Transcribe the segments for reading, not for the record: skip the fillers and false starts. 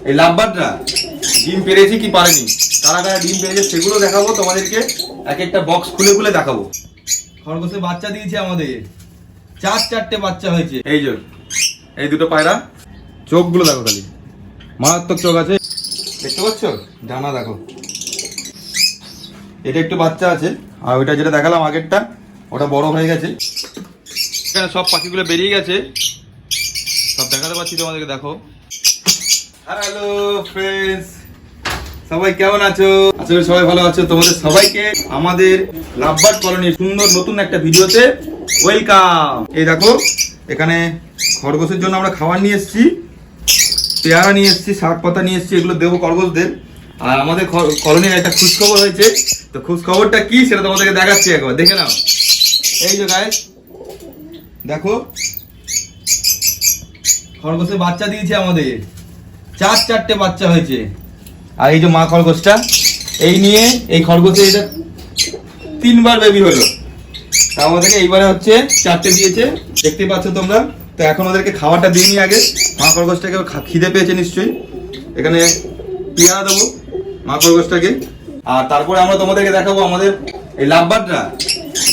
এই লাভবারটা ডিম পেরেছে কি পারেনি, কারা কারা ডিম পেরেছে সেগুলো দেখাবো তোমাদেরকে, এক একটা বক্স খুলে খুলে দেখাবো। খরগোশের বাচ্চা দিয়েছে আমাদের, চারটে বাচ্চা হয়েছে। এই যে এই দুটো পায়রা, চোখগুলো দেখো খালি, মারাত্মক চোখ আছে, দেখতে পাচ্ছ? ডানা দেখো, এটা একটু বাচ্চা আছে, আর ওইটা যেটা দেখালাম আগেরটা ওটা বড় হয়ে গেছে। এখানে সব পাখিগুলো বেরিয়ে গেছে, সব দেখাতে পাচ্ছি তোমাদেরকে, দেখো। হ্যালো ফ্রেন্ডস, সবাই কেমন আছো? আশা করি সবাই ভালো আছো। তোমাদের সবাইকে আমাদের লাভবার্ড কলোনির সুন্দর নতুন একটা ভিডিওতে ওয়েলকাম। এই দেখো, এখানে খরগোশের জন্য আমরা খাবার নিয়ে এসেছি, পেয়ারা নিয়ে এসেছি, শাক পাতা নিয়ে এসেছি, এগুলো দেবো খরগোশদের। আর আমাদের কলোনির একটা খোঁজখবর হয়েছে, তো খোঁজখবরটা কি সেটা তোমাদেরকে দেখাচ্ছি, একবার দেখে নাও। এই যে গাইস দেখো, খরগোশের বাচ্চা দিয়েছে আমাদের, চারটে বাচ্চা হয়েছে। আর এই যে মা খরগোশটা, এই নিয়ে এই খরগোশে এটা 3বার বেবি হলো, তার মধ্যে এইবারে হচ্ছে 4টে দিয়েছে, দেখতে পাচ্ছ তোমরা। তো এখন ওদেরকে খাবারটা দিইনি, আগে মা খরগোশটাকে খিদে পেয়েছে নিশ্চয়ই, এখানে পেয়ারা দেবো মা খরগোশটাকে। আর তারপরে আমরা তোমাদেরকে দেখাবো আমাদের এই লাভবারটা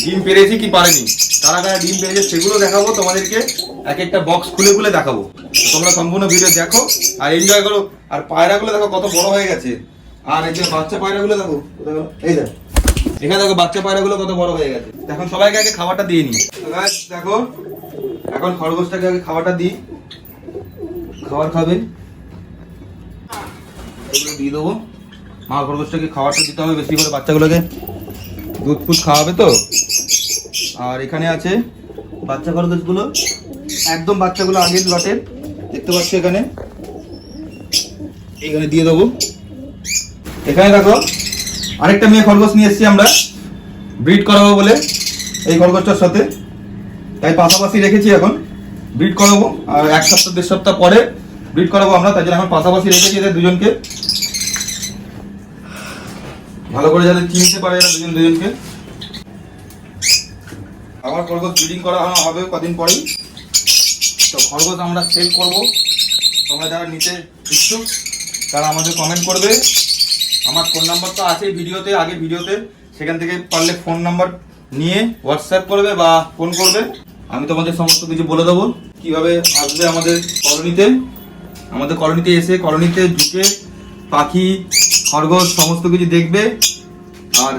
ডিম পেরেছে কি পারেনি, কারা কারা ডিম পেরেছে সেগুলো দেখাবো তোমাদেরকে, এক একটা বক্স খুলে খুলে দেখাবো। তোমরা সম্পূর্ণ ভিডিও দেখো আর এনজয় করো। আর পায়রাগুলো দেখো কত বড় হয়ে গেছে, আর এই যে বাচ্চা পায়রাগুলো দেখো, এই দেখো এখানে দেখো বাচ্চা পায়রাগুলো কত বড় হয়ে গেছে। এখন সবাইকে আগে খাবারটা দিয়ে নি। দেখো এখন খরগোশটাকে আগে খাবারটা দিই, খাবার খাবে, এগুলো দিয়ে দেবো। মা খরগোশটাকে খাবারটা দিতে হবে বেশি করে, বাচ্চাগুলোকে দুধ ফুদ খাওয়াবে তো। আর এখানে আছে বাচ্চা খরগোশগুলো, একদম বাচ্চাগুলো আগের লটের, দেখতে পাচ্ছ এখানে, এখানে দিয়ে দেবো। এখানে দেখো আরেকটা মেয়ে খরগোশ নিয়ে এসেছি আমরা, ব্রিড করাবো বলে এই খরগোশটার সাথে, তাই পাশাপাশি রেখেছি। এখন ব্রিড করাবো, আর 1 সপ্তাহ 1.5 সপ্তাহ পরে ব্রিড করাবো আমরা, তাই জন্য এখন পাশাপাশি রেখেছি এদের দুজনকে, ভালো করে যাতে চিনতে পারে এরা দুজনকে। আবার খরগোশ ব্রিডিং করা হবে কদিন পরেই। তো খরগোশ আমরা সেল করবো, তোমরা যারা নিতে ইচ্ছুক তারা আমাদের কমেন্ট করবে। আমার ফোন নাম্বার তো আছে ভিডিওতে, আগের ভিডিওতে, সেখান থেকে পারলে ফোন নাম্বার নিয়ে হোয়াটসঅ্যাপ করবে বা ফোন করবে, আমি তোমাদের সমস্ত কিছু বলে দেবো কিভাবে আসবে আমাদের কলোনিতে। আমাদের কলোনিতে এসে কলোনিতে ঢুকে পাখি খরগোশ সমস্ত কিছু দেখবে, আর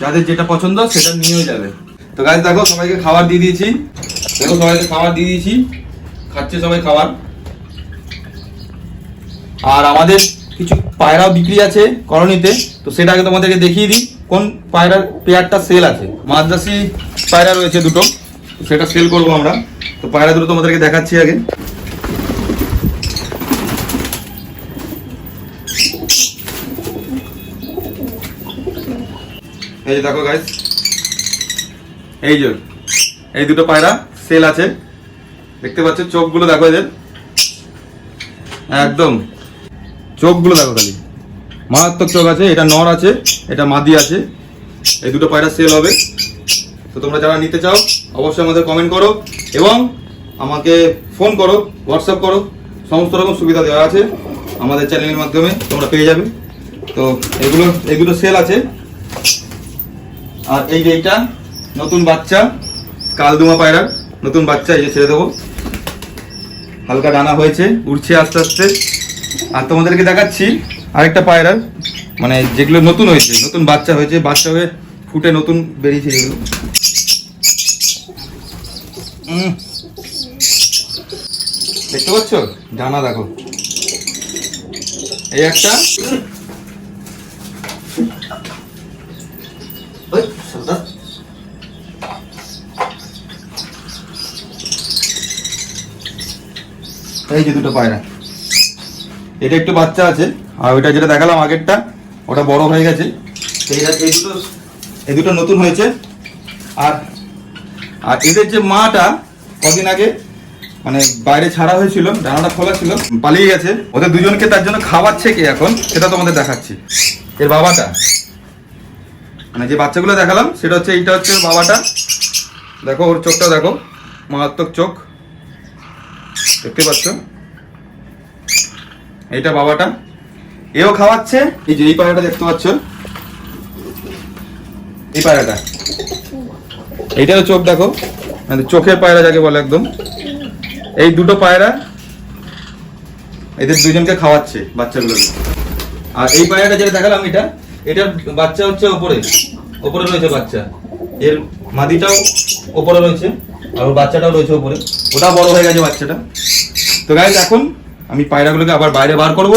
যাদের যেটা পছন্দ সেটা নিয়েও যাবে। তো গাইস দেখো সবাইকে খাবার দিয়ে দিয়েছি, দেখো সবাইকে খাবার দিয়ে দিয়েছি, খাচ্ছে সবাই খাবার। আর আমাদের কিছু পায়রাও বিক্রি আছে কলোনিতে, তো সেটা আগে তোমাদেরকে দেখিয়ে দিই কোন পায়রার পেয়ারটা সেল আছে। মাদ্রাসি পায়রা রয়েছে দুটো, সেটা সেল করবো আমরা। তো পায়রা দুটো তোমাদেরকে দেখাচ্ছি আগে। এই যে দেখো গাইস, এই যে এই দুটো পায়রা সেল আছে, দেখতে পাচ্ছ চোখগুলো দেখো এদের, একদম চোখগুলো দেখো খালি, মারাত্মক চোখ আছে। এটা নর আছে, এটা মাদি আছে, এই দুটো পায়রা সেল হবে। তো তোমরা যারা নিতে চাও অবশ্যই আমাদের কমেন্ট করো এবং আমাকে ফোন করো, হোয়াটসঅ্যাপ করো, সমস্ত রকম সুবিধা দেওয়া আছে আমাদের চ্যানেলের মাধ্যমে, তোমরা পেয়ে যাবে। তো এগুলো সেল আছে। আর এই যে এইটা নতুন বাচ্চা, কালদুমা পায়রার নতুন বাচ্চা, এই যে ছেড়ে দেবো, হালকা ডানা হয়েছে, উড়ছে আস্তে আস্তে। আর তোমাদেরকে দেখাচ্ছি আরেকটা পায়রার, মানে যেগুলো নতুন হয়েছে, নতুন বাচ্চা হয়েছে, বাচ্চা হয়ে ফুটে নতুন বেরিয়েছে যেগুলো, দেখতে পাচ্ছ ডানা দেখো, এই একটা, এই যে দুটো পায়রা, এটা একটু বাচ্চা আছে, আর ওইটা যেটা দেখালাম আগেরটা ওটা বড় হয়ে গেছে। এই দুটো নতুন হয়েছে। আর আর এদের যে মাটা কদিন আগে মানে বাইরে ছাড়া হয়েছিল, ডানাটা খোলা ছিল, পালিয়ে গেছে। ওদের দুজনকে তার জন্য খাওয়াচ্ছে কে এখন সেটা তোমাদের দেখাচ্ছি। এর বাবাটা, মানে যে বাচ্চাগুলো দেখালাম সেটা হচ্ছে, এইটা হচ্ছে বাবাটা, দেখো ওর চোখটা দেখো, মারাত্মক চোখ, দেখতে পাচ্ছ। এইটা বাবাটা, এও খাওয়াচ্ছে। এই যে এই পায়রাটা দেখতে পাচ্ছ, এই পায়রাটা, এইটারও চোখ দেখো, মানে চোখের পায়রা যাকে বলে একদম। এই দুটো পায়রা এদের দুজনকে খাওয়াচ্ছে বাচ্চাগুলোকে। আর এই পায়রাটা যেটা দেখালাম, এটার বাচ্চা হচ্ছে ওপরে রয়েছে বাচ্চা, এর মাদিটাও ওপরে রয়েছে আর ওর বাচ্চাটাও রয়েছে ওপরে, ওটা বড় হয়ে গেছে বাচ্চাটা। তো গাইস এখন আমি পায়রাগুলোকে আবার বাইরে বার করব,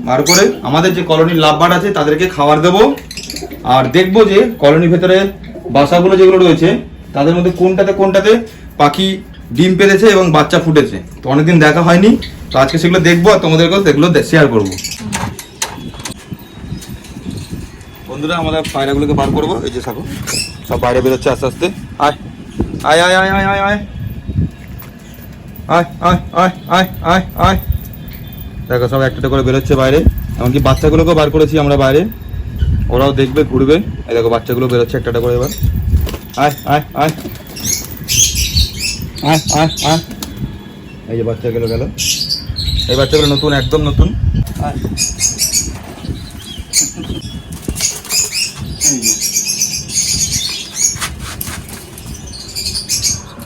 বার করে আমাদের যে কলোনির লাভবার্ড আছে তাদেরকে খাবার দেবো। আর দেখবো যে কলোনির ভেতরে বাসাগুলো যেগুলো রয়েছে তাদের মধ্যে কোনটাতে পাখি ডিম পেড়েছে এবং বাচ্চা ফুটেছে। তো অনেকদিন দেখা হয়নি, তো আজকে সেগুলো দেখবো আর তোমাদেরকেও সেগুলো শেয়ার করবো। বন্ধুরা আমরা পায়রাগুলোকে বার করবো, এই যে থাকো সব বাইরে বেরোচ্ছে আস্তে আস্তে। আয় আয় আয় আয় আয় আয় আয় আয় আয় আয় আয় আয় আয়, দেখো সব একটা করে বেরোচ্ছে বাইরে। এমনকি বাচ্চাগুলোকেও বার করেছি আমরা বাইরে, ওরাও দেখবে ঘুরবে। এই দেখো বাচ্চাগুলো বেরোচ্ছে একটা করে এবার। আয় আয় আয় আয় আয় আয়, এই যে বাচ্চাগুলো গেল, এই বাচ্চাগুলো নতুন, একদম নতুন। আয়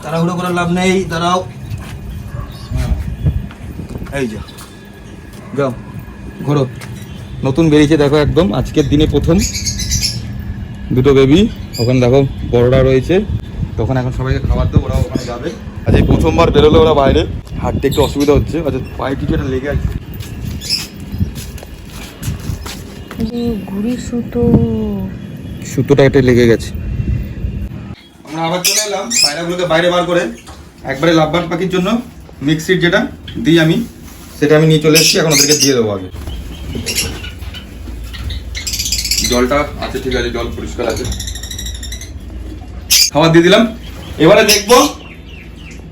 তাড়াহুড়ো করার লাভ নেই, দাঁড়াও। এই যে যাও ঘোরো, নতুন বেরিয়েছে দেখো একদম আজকের দিনে প্রথম দুটো বেবি। ওখানে দেখো বড়রা রয়েছে, তখন এখন সবাইকে খাবার দেবো, ওরা ওখানে যাবে। আজ এই প্রথমবার বেরোলো ওরা বাইরে, হাঁটতে একটু অসুবিধা হচ্ছে, আচ্ছা পায়ে কিছু একটা লেগে আছে। সুতোটা এটা লেগে গেছে। আমরা আবার চলে এলাম পায়রাগুলোকে বাইরে বার করে, একবারে লাভবার্ড পাখির জন্য মিক্সির যেটা দিই আমি, সেটা আমি নিয়ে চলে এসেছি। এখন ওদেরকে দিয়ে দেবো। আগে জলটা আছে, ঠিক আছে, জল পরিষ্কার আছে, খাবার দিয়ে দিলাম। এবারে দেখবো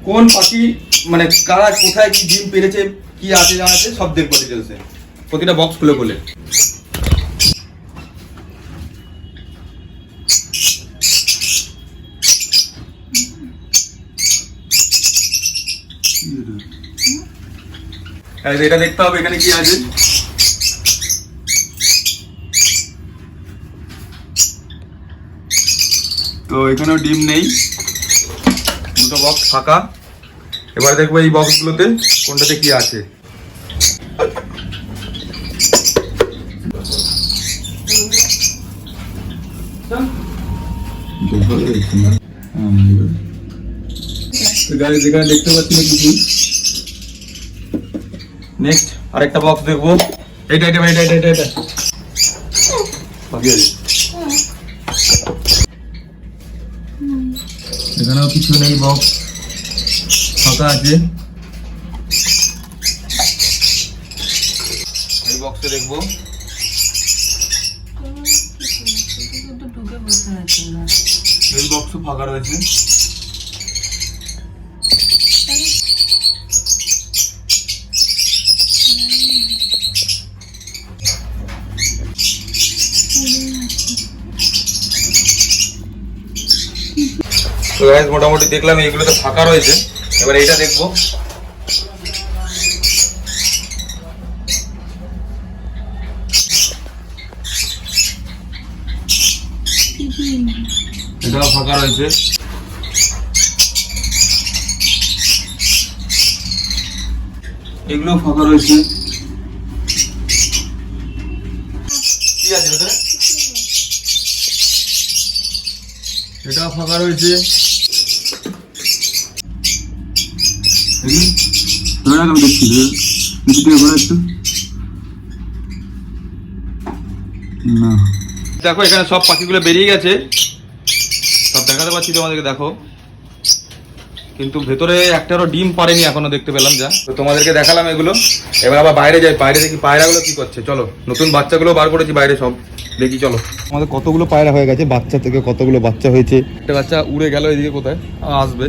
কোন পাখি মানে কারা কোথায় কি ডিম পেরেছে, কি আছে না আছে সব দেখবো ডিটেলসে, প্রতিটা বক্স খুলে খুলে। এটা দেখতে হবে এখানে কি আছে। তো এখানেও ডিম নেই, দুটো বক্স ফাঁকা। এবার দেখবো এই বক্সগুলোতে কোনটাতে কি আছে। যেখানে দেখতে পাচ্ছি না কিছু। নেক্সট আরেকটা বক্স দেখবো, এটা এটা এটা এটা এটা এখানেও কিছু নেই, বক্স ফাঁকা আছে। এই বক্সে দেখবো, এই বক্সও ফাঁকা রয়েছে। তো গাইস মোটামুটি দেখলাম এইগুলোতে ফাঁকা রয়েছে। এবার এইটা দেখবো, এটাও ফাঁকা রয়েছে। এগুলো ফাঁকা রয়েছে। কি আছে ভেতরে? এটাও ফাঁকা রয়েছে। দেখো এখানে সব পাখিগুলো বেরিয়ে গেছে, সব দেখাতে পাচ্ছি তোমাদেরকে, দেখো। কিন্তু ভেতরে একটারও ডিম পারেনি এখনো, দেখতে পেলাম যা। তো তোমাদেরকে দেখালাম এগুলো। এবার আবার বাইরে যাই, বাইরে দেখি পায়রাগুলো কি করছে। চলো, নতুন বাচ্চাগুলো বার করেছি বাইরে সব, দেখি চলো। আমাদের কতগুলো পায়রা হয়ে গেছে, বাচ্চা থেকে কতগুলো বাচ্চা হয়েছে। একটা বাচ্চা উড়ে গেল এদিকে, কোথায় আসবে,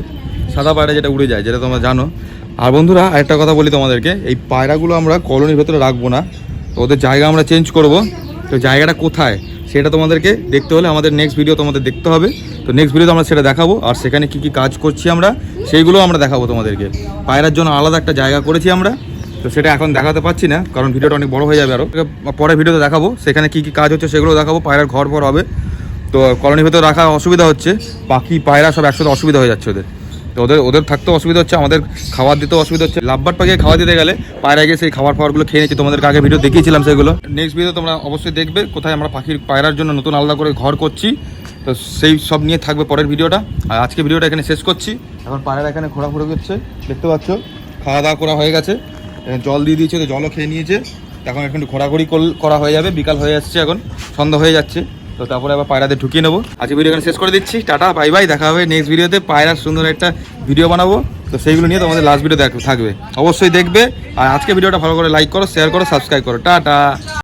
সাদা পায়রা যেটা উড়ে যায়, যেটা তোমরা জানো। আর বন্ধুরা আরেকটা কথা বলি তোমাদেরকে, এই পায়রাগুলো আমরা কলোনির ভেতরে রাখবো না, তো ওদের জায়গা আমরা চেঞ্জ করব। তো জায়গাটা কোথায় সেটা তোমাদেরকে দেখতে হলে আমাদের নেক্সট ভিডিও তোমাদের দেখতে হবে। তো নেক্সট ভিডিওতে আমরা সেটা দেখাবো, আর সেখানে কি কি কাজ করছি আমরা সেইগুলো আমরা দেখাবো তোমাদেরকে। পায়রার জন্য আলাদা একটা জায়গা করেছি আমরা, তো সেটা এখন দেখাতে পাচ্ছি না, কারণ ভিডিওটা অনেক বড় হয়ে যাবে। আরও পরে ভিডিওতে দেখাবো, সেখানে কী কী কাজ হচ্ছে সেগুলো দেখাবো। পায়রার ঘর ফর হবে, তো কলোনির ভেতরে রাখা অসুবিধা হচ্ছে, বাকি পায়রা সব একসাথে অসুবিধা হয়ে যাচ্ছে ওদের। তো ওদের থাকতেও অসুবিধা হচ্ছে, আমাদের খাবার দিতেও অসুবিধা হচ্ছে। লাভবার্ড পাখিকে খাওয়া দিতে গেলে পায়রা গিয়ে সেই খাবারগুলো খেয়ে নিচ্ছে। তোমাদেরকে আগে ভিডিও দেখিয়েছিলাম সেগুলো। নেক্সট ভিডিও তোমরা অবশ্যই দেখবে কোথায় আমরা পায়রার জন্য নতুন আলাদা করে ঘর করছি। তো সেই সব নিয়ে থাকবে পরের ভিডিওটা। আর আজকে ভিডিওটা এখানে শেষ করছি। এখন পায়রা এখানে ঘোরাঘুরি করছে, দেখতে পাচ্ছ। খাওয়া দাওয়া করা হয়ে গেছে, জল দিয়ে দিয়েছে, তো জলও খেয়ে নিয়েছে। এখন একটু ঘোরাঘুরি করা হয়ে যাবে, বিকাল হয়ে যাচ্ছে, এখন সন্ধ্যা হয়ে যাচ্ছে। তো তারপরে আবার পায়রাদের ঢুকিয়ে নেবো। আজকে ভিডিও এখানে শেষ করে দিচ্ছি। টাটা, বাই বাই, দেখা হবে নেক্সট ভিডিওতে। পায়রার সুন্দর একটা ভিডিও বানাবো, তো সেইগুলো নিয়ে তোমাদের লাস্ট ভিডিও থাকবে, অবশ্যই দেখবে। আর আজকে ভিডিওটা ভালো করে লাইক করো, শেয়ার করো, সাবস্ক্রাইব করো। টাটা।